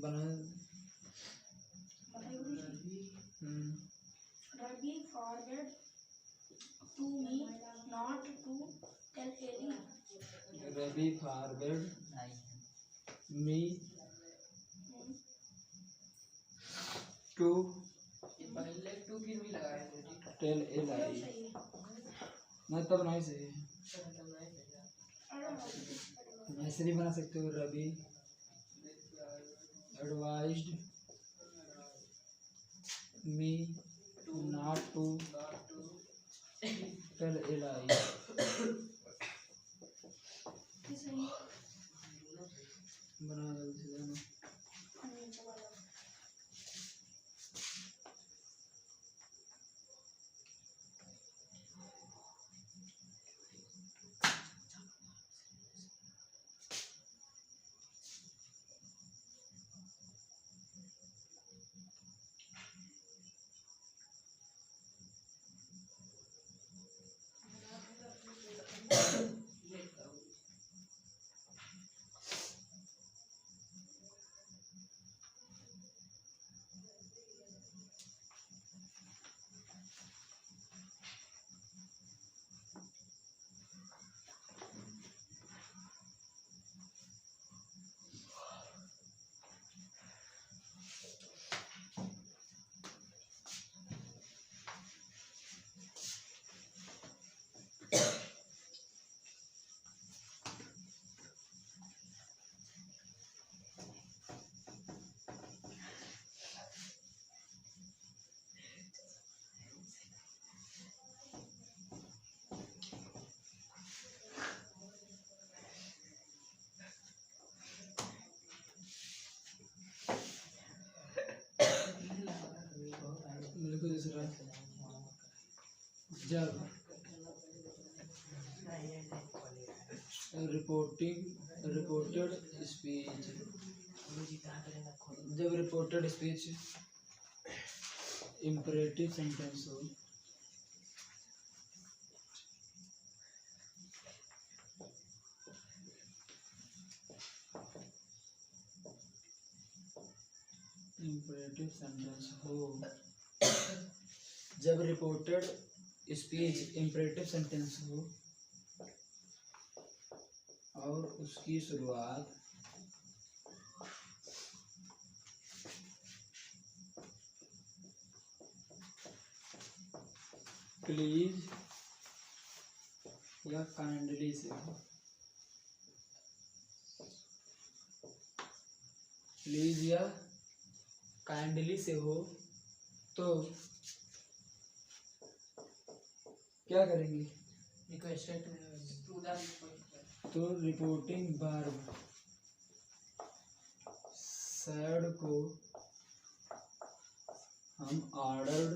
बना Ravi forward to me not to tell Ellie. Ravi forward lie me to ये पहले टू फिर भी लगाया थे tell a lie. मैं तब नहीं सही ऐसे नहीं बना सकते हो। Ravi advised me not to tell a lie. बना जल्दी से जाना। लिखो दूसरा जब रिपोर्टेड स्पीच जब रिपोर्टेड स्पीच इम्परेटिव सेंटेंस हो इम्परेटिव सेंटेंस हो जब रिपोर्टेड स्पीच इम्परेटिव सेंटेंस हो और उसकी शुरुआत प्लीज या काइंडली से हो प्लीज या काइंडली से हो तो क्या करेंगे? रिक्वेस्टेड टू द तो रिपोर्टिंग वर्ब सैड को हम ऑर्डर्ड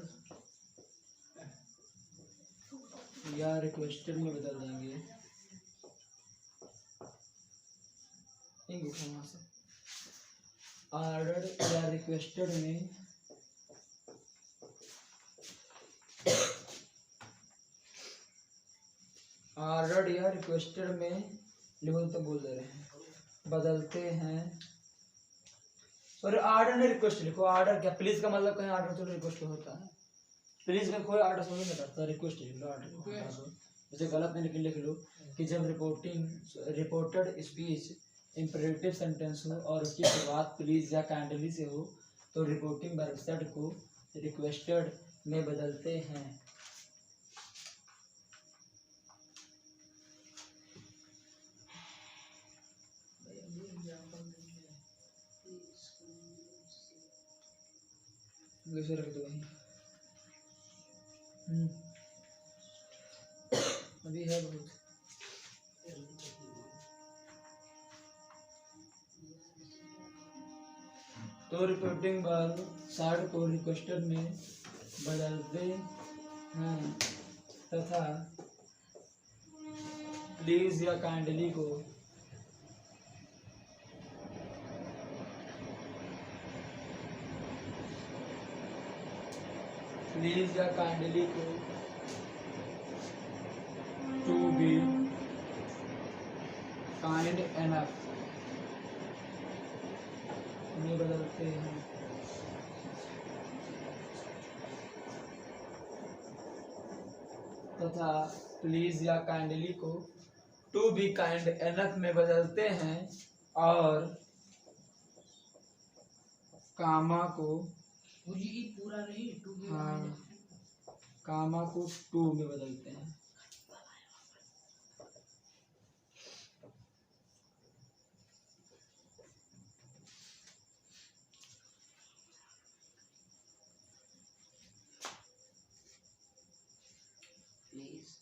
या रिक्वेस्टेड में बदल देंगे। वहाँ से ऑर्डर्ड या रिक्वेस्टेड में ऑर्डर्ड या रिक्वेस्टेड में लिखो तो बोल दे रहे हैं बदलते हैं। और ऑर्डर नहीं रिक्वेस्ट लिखो। ऑर्डर क्या प्लीज का मतलब कहीं ऑर्डर तो रिक्वेस्ट होता है। प्लीज में कोई ऑर्डर समझ नहीं करता, रिक्वेस्ट लिख लो। ऑर्डर जैसे गलत नहीं लिख लो कि जब रिपोर्टेड स्पीच इंपरेटिव सेंटेंस हो और उसकी शुरुआत प्लीज या काइंडली से हो तो रिपोर्टिंग वर्ब सेड को रिक्वेस्टेड में बदलते हैं। वैसे रख दो वहीं। अभी है बहुत। तो रिपोर्टिंग वर्ब सैड को रिक्वेस्टेड में बदलते हैं तथा प्लीज या काइंडली को प्लीज या काइंडली को टू बी काइंड एनफ में बदलते हैं। तथा प्लीज या काइंडली को टू बी काइंड एनफ में बदलते हैं और कामा को ये पूरा नहीं टू भी हाँ कामा को टू में बदलते हैं। प्लीज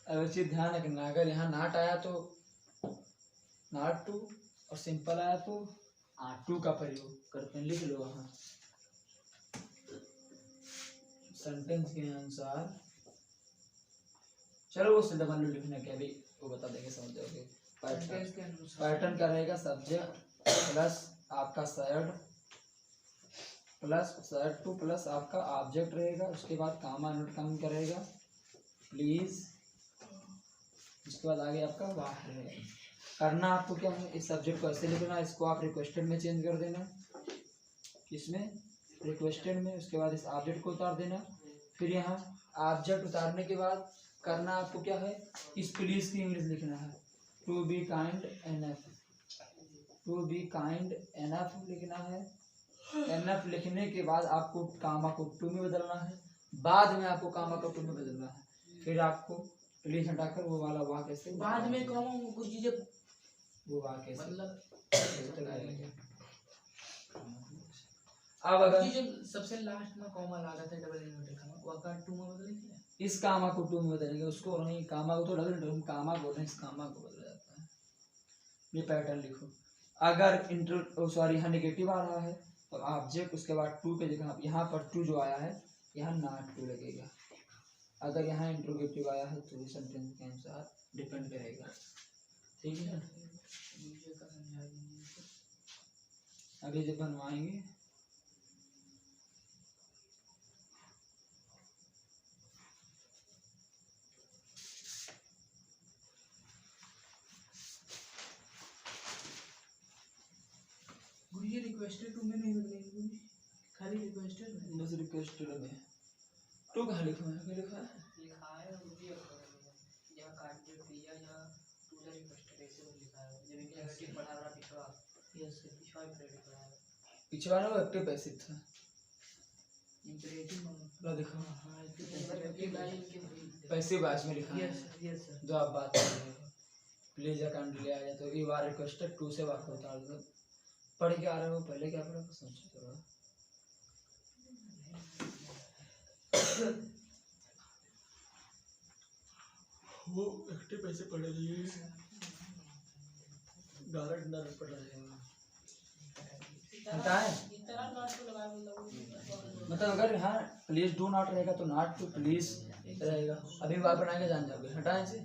अब चीज ध्यान रखना, अगर यहाँ नाट आया तो नाट टू और सिंपल आया तो टू का प्रयोग करते हैं। लिख लो वहाँ सेंटेंस के अनुसार। चलो वो सीधा मान लो लिखने के अभी वो बता देंगे, समझ जाओगे। पैटर्न क्या रहेगा? सब्जेक्ट प्लस आपका sad plus sad two plus आपका ऑब्जेक्ट रहेगा। उसके बाद कामा नोट कम करेगा प्लीज। उसके बाद आगे आपका वाह रहेगा। करना आपको क्या है, इस सब्जेक्ट को ऐसे लिखना, इसको आप रिक्वेस्टेड में चेंज कर देना, इसमें रिक्वेस्टेड में। उसके बाद इस ऑब्जेक्ट को उतार देना। फिर यहाँ ऑब्जेक्ट उतारने के बाद करना आपको क्या है, इस प्लीज की इंग्लिश लिखना है to be kind enough. To be kind enough लिखना है। एनफ लिखने के बाद आपको कामा को टू में बदलना है। बाद में आपको कामा को टू में बदलना है। फिर आपको प्लीज हटाकर वो वाला वाह कैसे बाद में कॉमा कुछ चीजें वो वाह कैसे मतलब अब अगर चीजें सबसे लास्ट में कॉमा लगा था डबल इन्वर्टेड कॉमा वो का टू में बदल दिया। इस कामा को टू में बदलेंगे, उसको नहीं कामा को तो डबल कामा को नहीं, इस कामा को बदला जाता है। ये पैटर्न लिखो। अगर इंटर सॉरी यहाँ नेगेटिव आ रहा है तो ऑब्जेक्ट उसके बाद टू के जगह यहाँ पर टू जो आया है यहाँ नॉट टू लगेगा। अगर यहाँ इंट्रोगेटिव आया है तो सेंटेंस के अनुसार डिपेंड करेगा। ठीक है, अभी जब बनवाएंगे गुरुजी रिक्वेस्टेड टू में नहीं बदलेंगे, खाली रिक्वेस्टेड में। बस रिक्वेस्टेड में टू कहाँ लिखा है? क्या लिखा है? लिखा है मुझे यहाँ काट जो दिया यहाँ टू द रिक्वेस्टेड ऐसे में लिखा है। जब एक नेगेटिव पढ़ा रहा पिछवा यस पिछवा प्रेडिक्ट पढ़ा है। पिछवा ना वो एक्टिव पैसिव था। लो देखो इनके पैसे बास में लिखा है यस सर जो आप बात कर रहे हो। प्लीज अकाउंट ले आया तो यू आर रिक्वेस्टेड टू से वाक्य उतार दो। पढ़ के आ रहे हो पहले क्या पढ़ा समझो थोड़ा। वो एक्टिव पैसे पढ़ लिए डायरेक्ट डायरेक्ट पढ़ रहे हो बताएं इतना नोट को लगा मतलब मतलब अगर हाँ प्लीज डू नॉट रहेगा तो नॉट टू प्लीज रहेगा। अभी बात बनाएंगे जान जाओगे हटाएं से।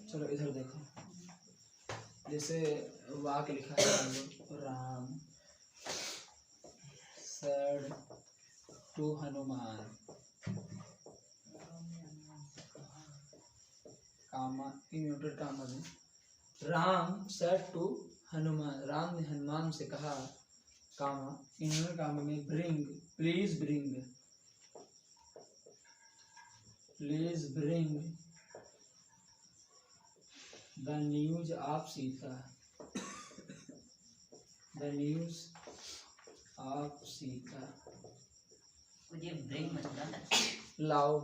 चलो इधर देखो जैसे वाक्य लिखा है Ram said to Hanuman comma inverted comma में राम said to हनुमान राम ने हनुमान से कहा कामा इन्वर्टेड कामा में bring please bring the news of Sita the news of Sita मुझे ब्रेक मतलब लाओ।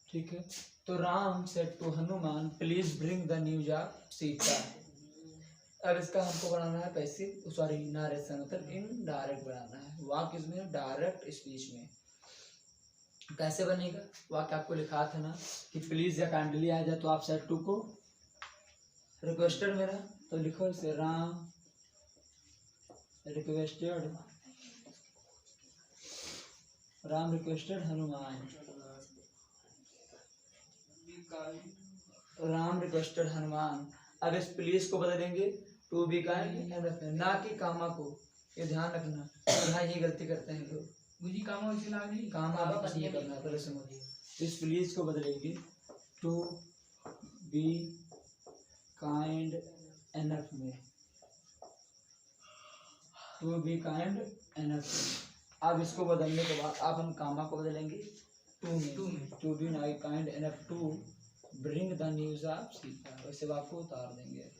ठीक है तो Ram said to Hanuman please bring the news of Sita. अब इसका हमको बनाना है पैसिव सॉरी नरेशन मतलब इनडायरेक्ट बनाना है। वाक्य इसमें डायरेक्ट स्पीच में कैसे बनेगा। वाक्य आपको लिखा था ना कि प्लीज या काइंडली आ जाए तो आप सेड टू को रिक्वेस्टेड मेरा तो लिखो इसे राम रिक्वेस्टेड हनुमान राम रिक्वेस्टेड हनुमान। अब इस प्लीज को बदलेंगे टू बी काइंड ना कि कामा को। ये ध्यान रखना यहाँ ये गलती करते हैं लोग। मुझे काम और सिला नहीं काम बस ये करना है पहले समझिए। इस प्लीज को बदलेंगे टू बी काइंड एनफ में टू बी काइंड एनफ में। अब इसको बदलने के बाद अब हम कामा को बदलेंगे टू में to be nice kind enough to bring the news of Sita. वैसे आपको उतार देंगे।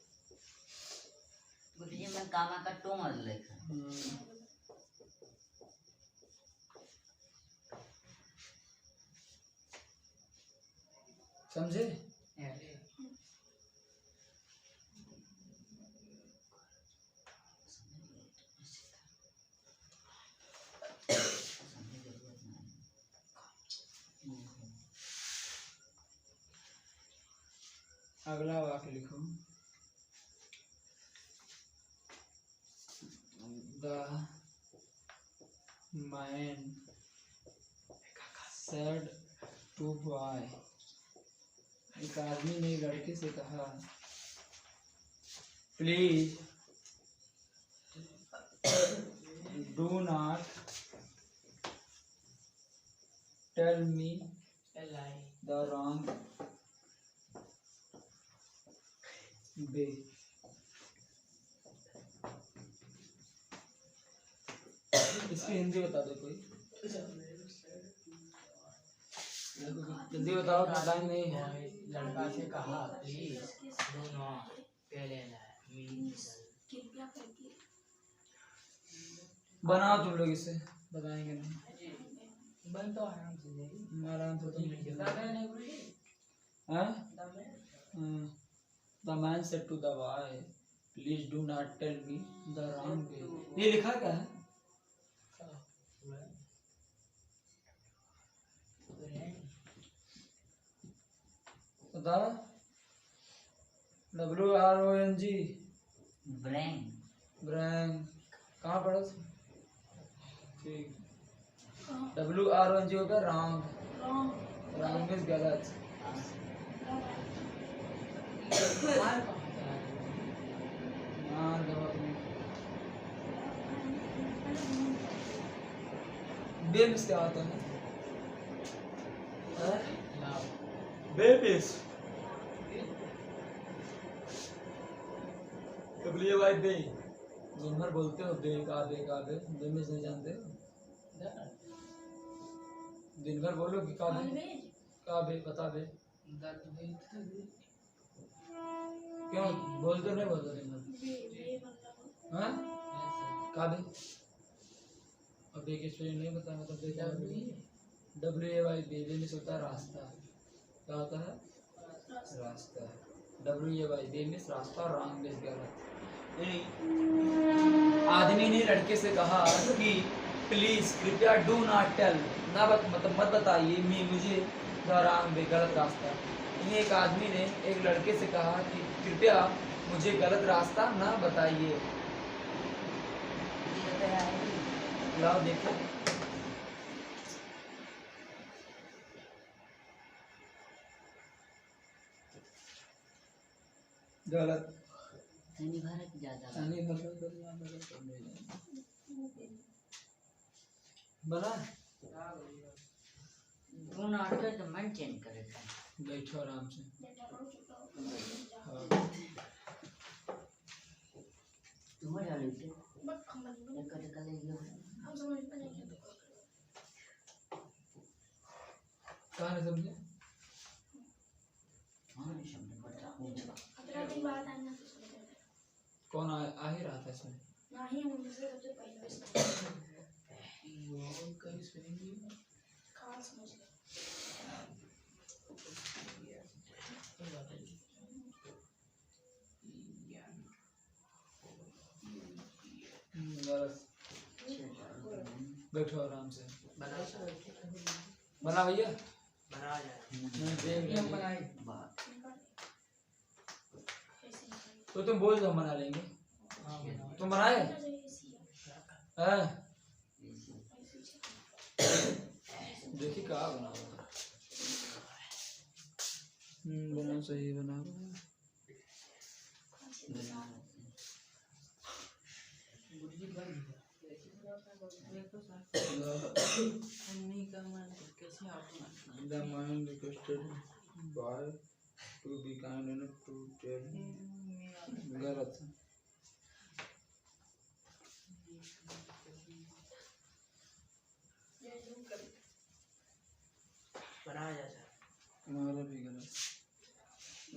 मुझे मैं कामा का टू मत लिखा समझे। अगला वाक्य लिखो the man said to boy. एक आदमी ने लड़के से कहा please do not tell me the wrong way. इसकी हिंदी बता दो कोई जल्दी बताओ टाइम नहीं है। लड़का से कहा please do not tell me कृपया करके बनाओ तुम लोग इसे बताएंगे नहीं बन तो आराम से जाइए आराम से तुम दादा ने गुरुजी हाँ the man said to the boy please do not tell me the wrong way. ये लिखा क्या है बता WRONG ब्रैंग कहाँ पढ़ा था। ठीक WRONG होगा रॉन्ग इज गलत। मार दो बेमिस क्या होता है बेमिस ये भाई बे दिन भर बोलते हो बे का बे का बे बेमिस नहीं जानते हो? दिन भर बोलो कि का बे बता बे दर्द भी क्यों बोलते नहीं बोलते दिन भर हाँ का बे अब बे के स्पेलिंग नहीं बता मतलब बे क्या WAY बे में से होता है रास्ता क्या होता है रास्ता WAY बे में रास्ता रॉन्ग में गलत आदमी ने लड़के से कहा कि प्लीज कृपया डू नॉट टेल ना मतलब मत बताइए मुझे द रॉन्ग वे गलत रास्ता। यानी एक आदमी ने एक लड़के से कहा कि कृपया मुझे गलत रास्ता ना बताइए। लाओ देखो गलत नहीं भारत ज्यादा नहीं बना वो नाटक तो मन चेंज करे था बैठो आराम से हाँ। तुम डालो थे कट कले यो कहाँ नहीं समझे हां शब्द पता पूछा कौन आ ही रहा था इसमें कहीं सुनेंगे गलत बैठो आराम से बना बना भैया जाए बनाए बात तो तुम बोल दो बना लेंगे तुम बनाए हैं देखिए कहाँ बना हुआ बना सही बना The mind requested by to be kind enough to tell गलत बनाया जाए हमारा भी गलत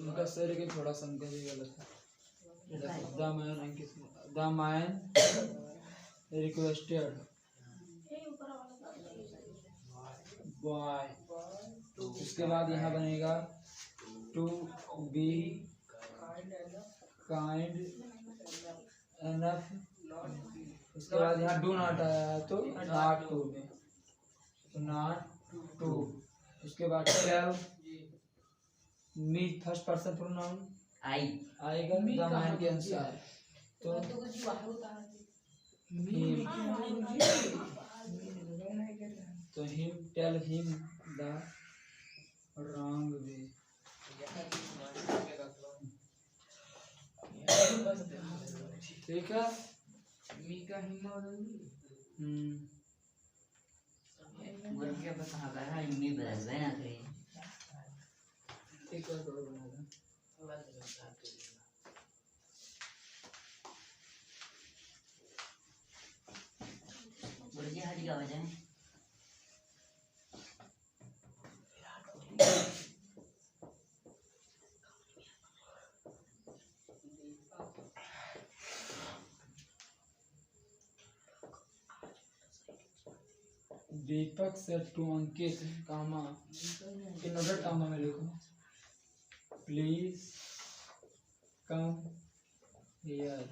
उनका सर के थोड़ा सा उनका भी गलत है The man requested by उसके बाद यहाँ बनेगा to be kind enough उसके बाद यहाँ do not आया तो not to में not to उसके बाद tell me first person pronoun आई आएगा द मैन के अनुसार तो him तो him tell him the wrong way ठीक है मी का हिम्मत गुरु के पास कहाँ गया है मी बदल गया ना कहीं एक और बना दो गुरु जी हट गया वजह दीपक said to Ankit comma in order कामा में लिखो please come here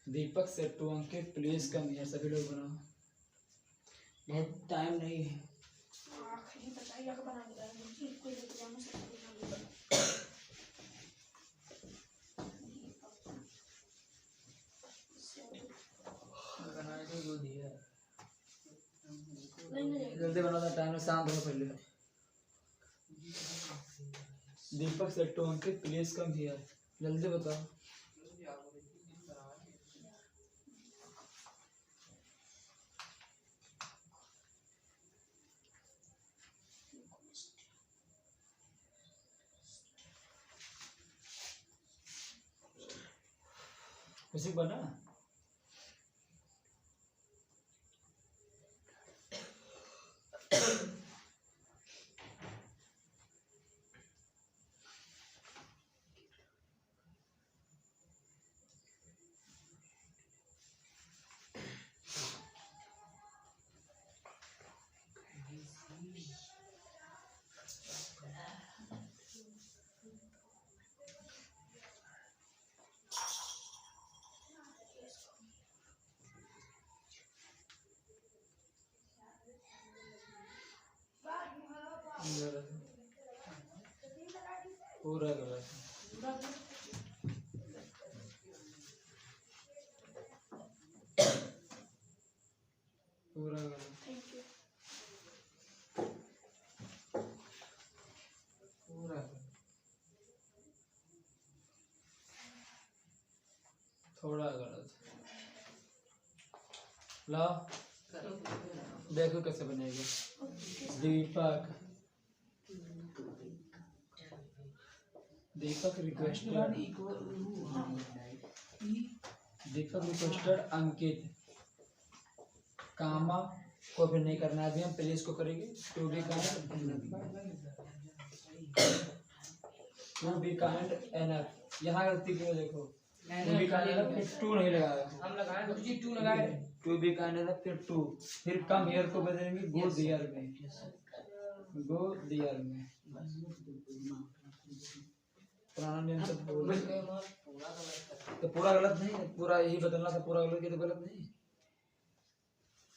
Deepak said to Ankit please come here सभी लोग बनाओ टाइम नहीं है जल्दी बनाओ टाइम शांत हो पहले Deepak said to Ankit please come here जल्दी बताओ बेसिक बना पूरा गलत पूरा गलत पूरा गलत थोड़ा गलत ला देखो कैसे बनेगा दीपक दीपक रिक्वेस्टेड अंकित कामा को भी नहीं करना है अभी हम प्लीज को करेंगे टू बी काइंड एनफ यहाँ गलती क्यों देखो टू बी काइंड फिर टू नहीं लगाया हम लगाए तो जी 2 लगाए टू बी काइंड एनफ फिर टू फिर कम ईयर को बदलेंगे गो दियर में पुराना नियम से बोल तो पूरा गलत नहीं है पूरा यही बदलना था पूरा गलत ये तो गलत नहीं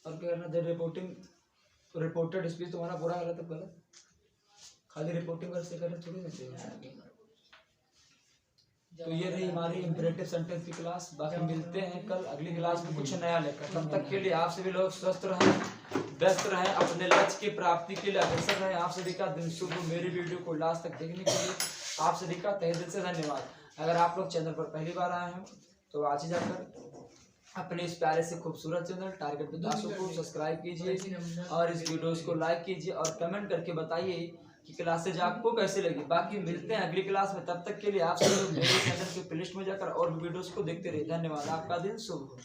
और क्या करना जब रिपोर्टेड स्पीच तुम्हारा पूरा गलत है गलत खाली रिपोर्टिंग करके करने थोड़ी ना चाहिए तो ये रही हमारी इंपरेटिव सेंटेंस की क्लास बाकी मिलते हैं कल अगली क्लास में कुछ नया लेकर तब तक के लिए आप सभी लोग स्वस्थ रहें व्यस्त रहें अपने लक्ष्य की प्राप्ति के लिए अग्रसर रहें आप सभी का दिन शुभ हो मेरी वीडियो को लास्ट तक देखने के लिए आप सभी का तहे दिल से धन्यवाद अगर आप लोग चैनल पर पहली बार आए हैं तो आज ही जाकर अपने इस प्यारे से खूबसूरत चैनल टारगेट विद आशु को सब्सक्राइब कीजिए और इस वीडियोस को लाइक कीजिए और कमेंट करके बताइए कि क्लासेज आपको कैसे लगी बाकी मिलते हैं अगली क्लास में तब तक के लिए आप सभी लोग मेरे चैनल के प्लेलिस्ट में जाकर और भी वीडियोस को देखते रहिए धन्यवाद आपका दिन शुभ हो